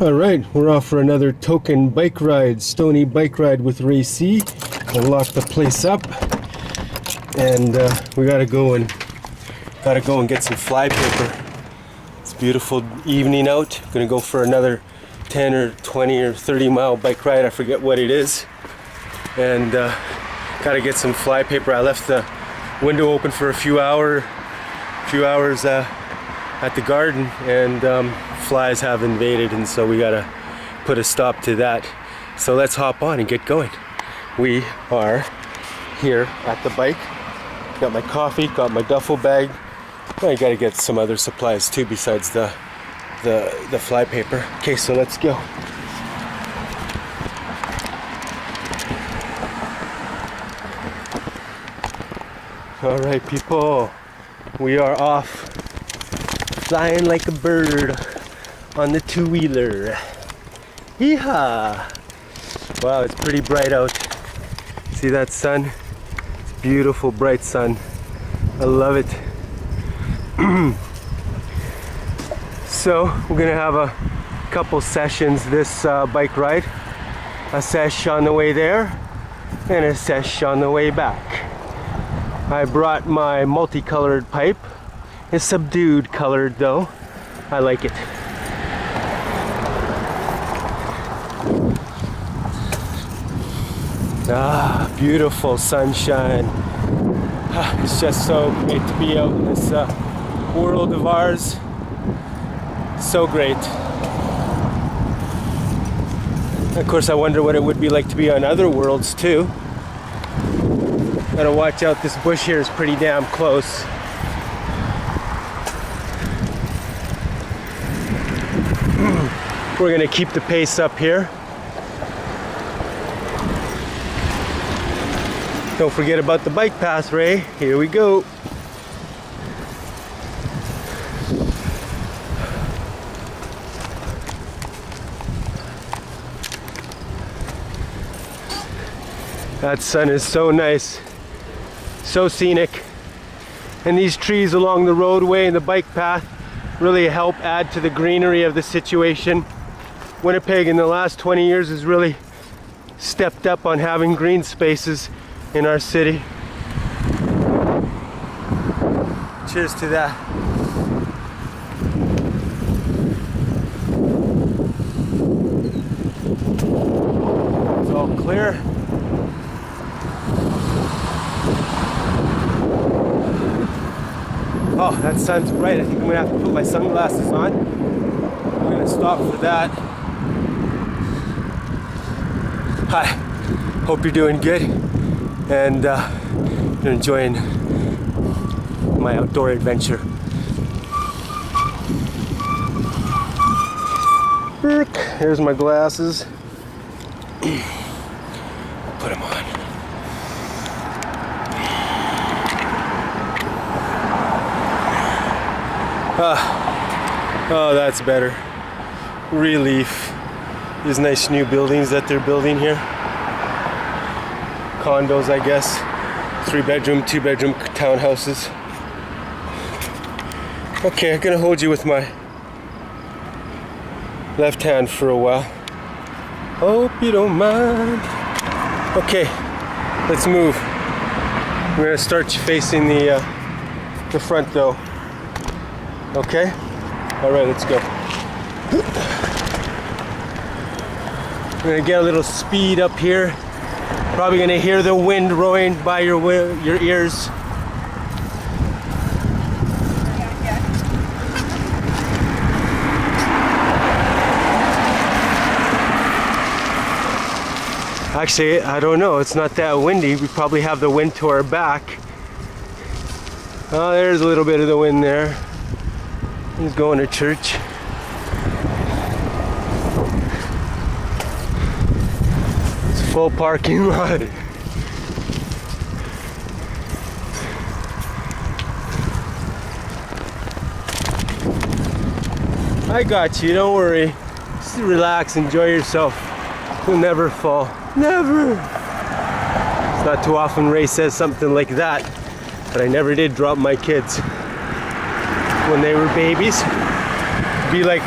Alright, we're off for another token bike ride, stony bike ride with Rayc. We'll lock the place up, and we gotta go and get some fly paper. It's a beautiful evening out. Gonna go for another 10 or 20 or 30 mile bike ride, I forget what it is. And gotta get some fly paper. I left the window open for a few hours at the garden, and flies have invaded, and so we gotta put a stop to that. So let's hop on and get going. We are here at the bike. Got my coffee, got my duffel bag. I gotta get some other supplies too besides the fly paper. Okay, so let's go. All right, people, we are off, flying like a bird on the two-wheeler. Yeehaw! Wow, it's pretty bright out. See that sun? It's beautiful, bright sun. I love it. So we're gonna have a couple sessions this bike ride. A sesh on the way there and a sesh on the way back. I brought my multicolored pipe. It's subdued colored though. I like it. Ah, beautiful sunshine. Ah, it's just so great to be out in this world of ours. So great. Of course, I wonder what it would be like to be on other worlds too. Gotta watch out, this bush here is pretty damn close. We're gonna keep the pace up here. Don't forget about the bike path, Ray. Here we go. That sun is so nice. So scenic, and these trees along the roadway and the bike path really help add to the greenery of the situation. Winnipeg in the last 20 years has really stepped up on having green spaces in our city. Cheers to that. It's all clear. Oh, that sun's bright. I think I'm gonna have to put my sunglasses on. I'm gonna stop for that. Hi, hope you're doing good and you're enjoying my outdoor adventure. Here's my glasses. Put them on. Oh, that's better. Relief. These nice new buildings that they're building here. Condos, I guess. 3-bedroom, 2-bedroom townhouses. Okay, I'm gonna hold you with my left hand for a while. Hope you don't mind. Okay, let's move. We're gonna start facing the front though. Okay? Alright, let's go. We're gonna get a little speed up here. Probably gonna hear the wind roaring by your ears. Actually, I don't know. It's not that windy. We probably have the wind to our back. Oh, there's a little bit of the wind there. He's going to church. It's a full parking lot. I got you, don't worry. Just relax, enjoy yourself. You'll never fall. Never! It's not too often Ray says something like that, but I never did drop my kids when they were babies. Be like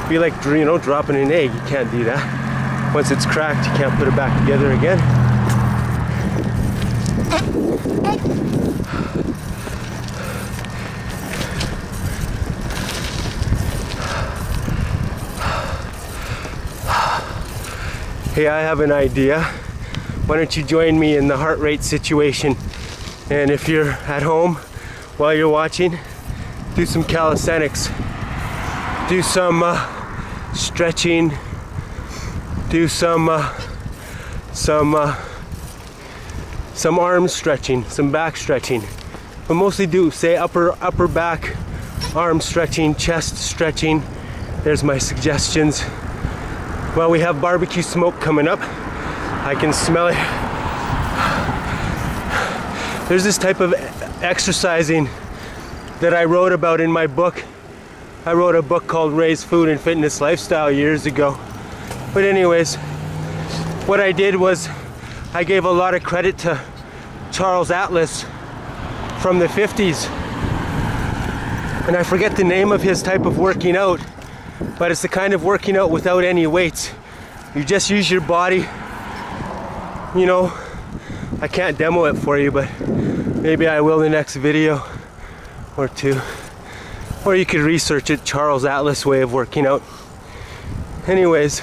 Be like, you know, dropping an egg. You can't do that. Once it's cracked, you can't put it back together again. Hey, I have an idea. Why don't you join me in the heart rate situation? And if you're at home while you're watching, do some calisthenics. Do some stretching. Do some arm stretching, some back stretching. But mostly do, say, upper back, arm stretching, chest stretching. There's my suggestions. Well, we have barbecue smoke coming up. I can smell it. There's this type of exercising that I wrote about in my book. I wrote a book called Ray's Food and Fitness Lifestyle years ago. But anyways, what I did was I gave a lot of credit to Charles Atlas from the 50s. And I forget the name of his type of working out, but it's the kind of working out without any weights. You just use your body. You know, I can't demo it for you, but maybe I will in the next video or two. Or you could research it, Charles Atlas way of working out. Anyways,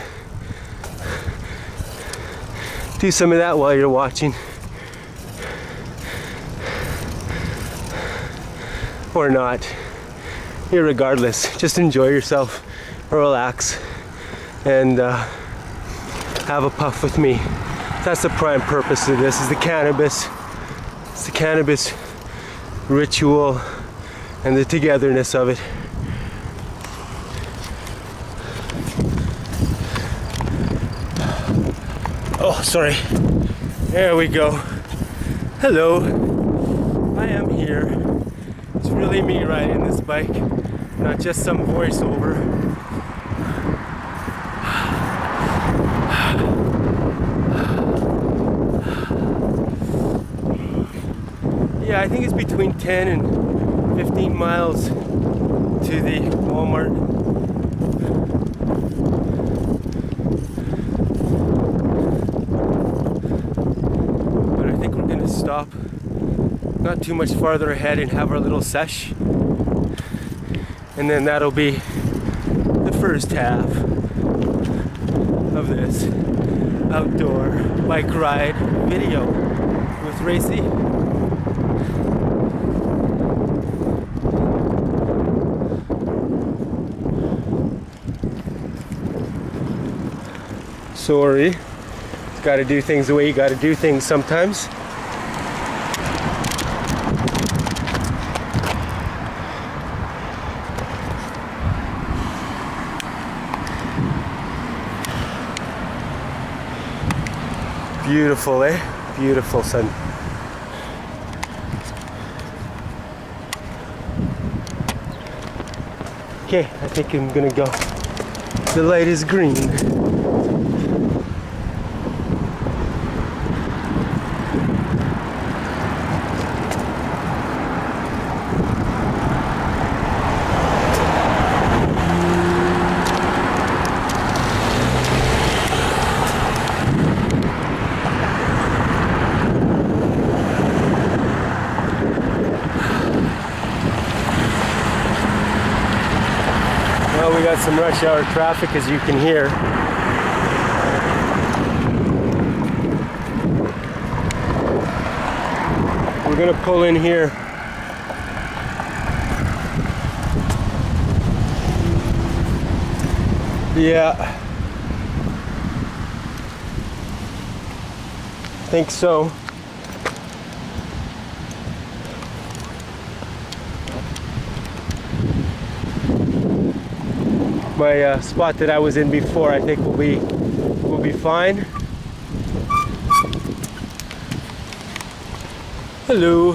do some of that while you're watching. Or not. Irregardless, just enjoy yourself, relax, and have a puff with me. That's the prime purpose of this, is the cannabis. It's the cannabis ritual and the togetherness of it. Oh, sorry. There we go. Hello. I am here. It's really me riding this bike, not just some voiceover. Yeah, I think it's between 10 and 15 miles to the Walmart. But I think we're gonna stop not too much farther ahead and have our little sesh. And then that'll be the first half of this outdoor bike ride video with Rayc. Sorry, gotta do things the way you gotta do things sometimes. Beautiful, eh? Beautiful, son. Okay, I think I'm gonna go. The light is green. Well, we got some rush hour traffic, as you can hear. We're gonna pull in here. Yeah. I think so. My spot that I was in before, I think will be fine. Hello.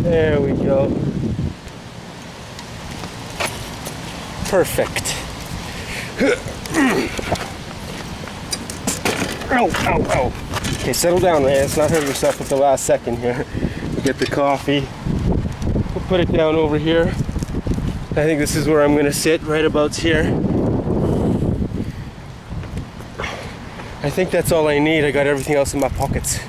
There we go. Perfect. Ow, ow, ow. Okay, settle down, man. Let's not hurt yourself at the last second here. We'll get the coffee. We'll put it down over here. I think this is where I'm gonna sit, right about here. I think that's all I need. I got everything else in my pockets.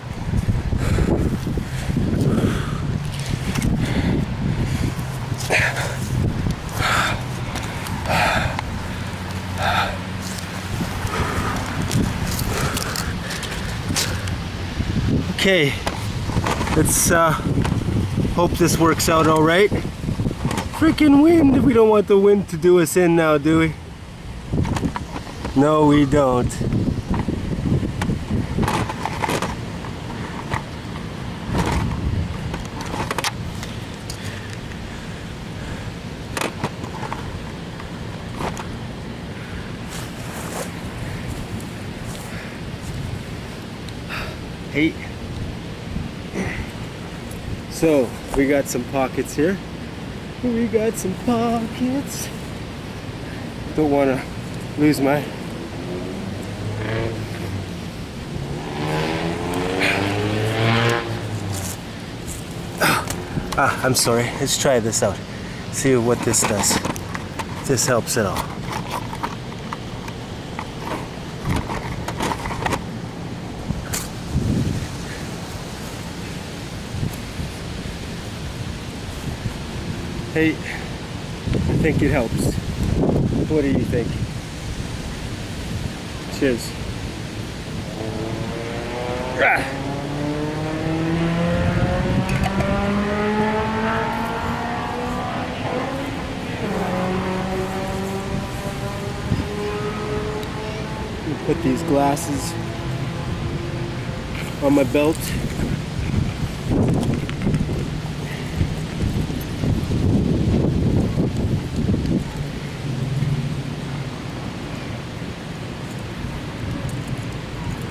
Okay, let's hope this works out all right. Freaking wind! We don't want the wind to do us in now, do we? No, we don't. Hey. So, we got some pockets here. We got some pockets. Don't want to lose my... I'm sorry. Let's try this out. See what this does. If this helps at all. Hey, I think it helps. What do you think? Cheers. Put these glasses on my belt.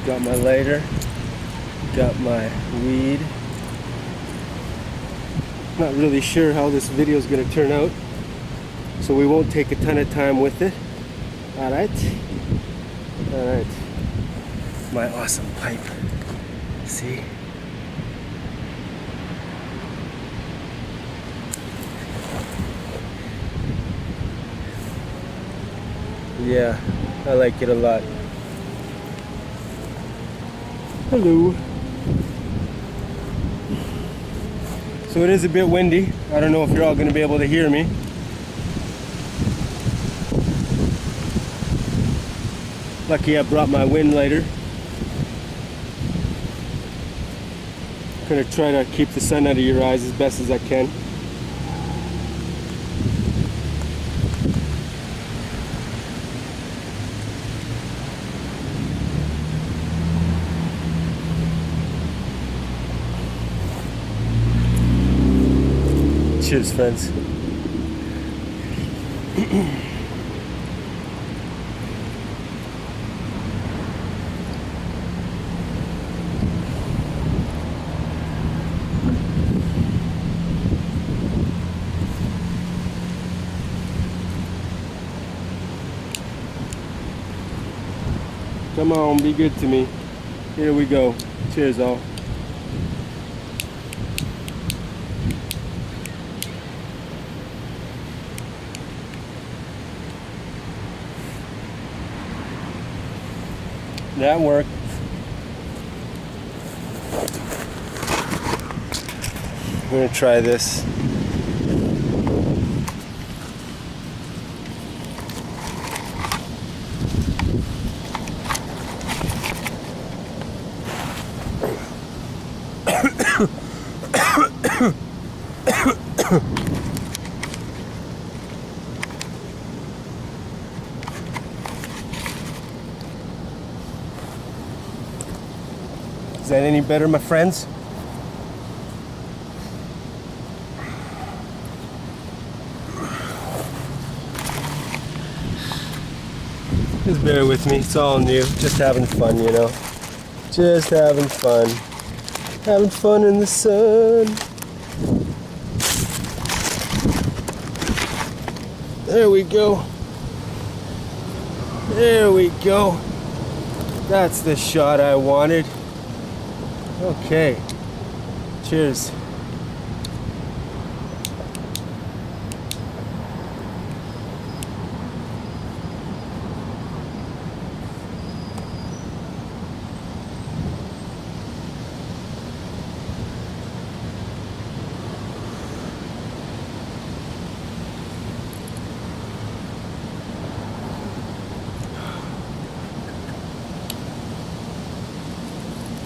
Got my lighter, got my weed. Not really sure how this video is going to turn out, so we won't take a ton of time with it. Alright. Alright. My awesome pipe. See? Yeah, I like it a lot. Hello. So it is a bit windy. I don't know if you're all going to be able to hear me. Lucky I brought my wind lighter. Gonna try to keep the sun out of your eyes as best as I can. Cheers, friends. Come on, be good to me. Here we go. Cheers, all. That worked. I'm gonna try this. Is that any better, my friends? Just bear with me, it's all new. Just having fun, you know. Just having fun. Having fun in the sun. There we go. There we go. That's the shot I wanted. Okay. Cheers.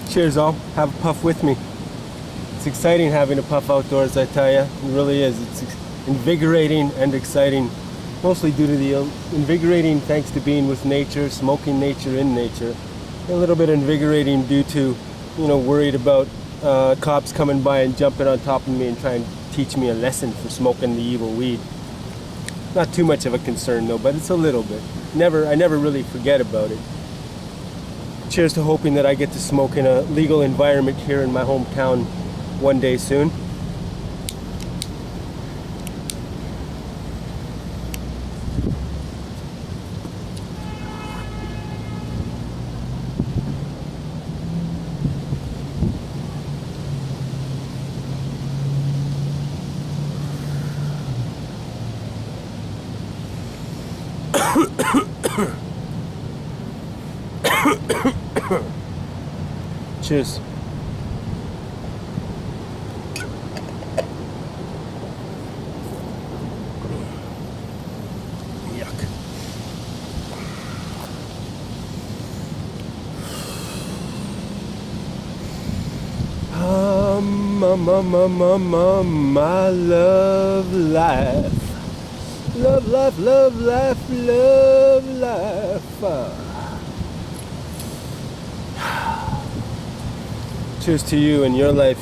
Cheers all. Have a puff with me. It's exciting having a puff outdoors, I tell you. It really is. It's invigorating and exciting, mostly due to the invigorating thanks to being with nature, smoking nature in nature. A little bit invigorating due to, you know, worried about cops coming by and jumping on top of me and trying to teach me a lesson for smoking the evil weed. Not too much of a concern though, but it's a little bit. I never really forget about it. Cheers to hoping that I get to smoke in a legal environment here in my hometown one day soon. Cheers. Yuck. My love life. Love life, love life, love life. Cheers to you and your life.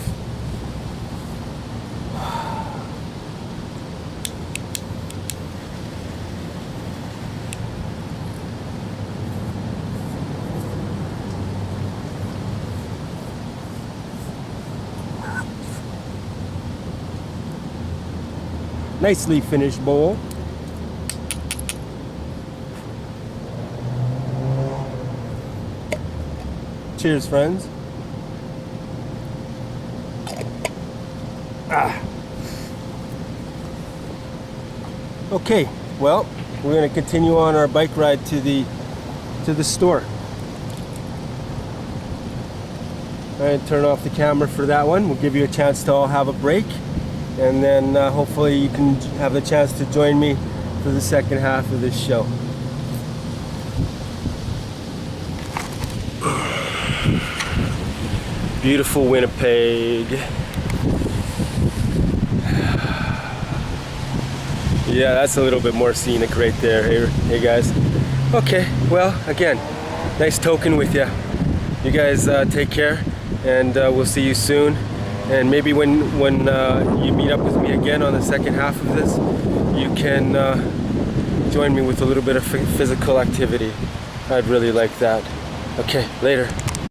Nicely finished bowl. Cheers, friends. Okay, well, we're going to continue on our bike ride to the store. All right, turn off the camera for that one. We'll give you a chance to all have a break, and then hopefully you can have the chance to join me for the second half of this show. Beautiful Winnipeg. Yeah, that's a little bit more scenic right there. Hey guys. Okay, well, again, nice token with you. You guys take care, and we'll see you soon. And maybe when you meet up with me again on the second half of this, you can join me with a little bit of physical activity. I'd really like that. Okay, later.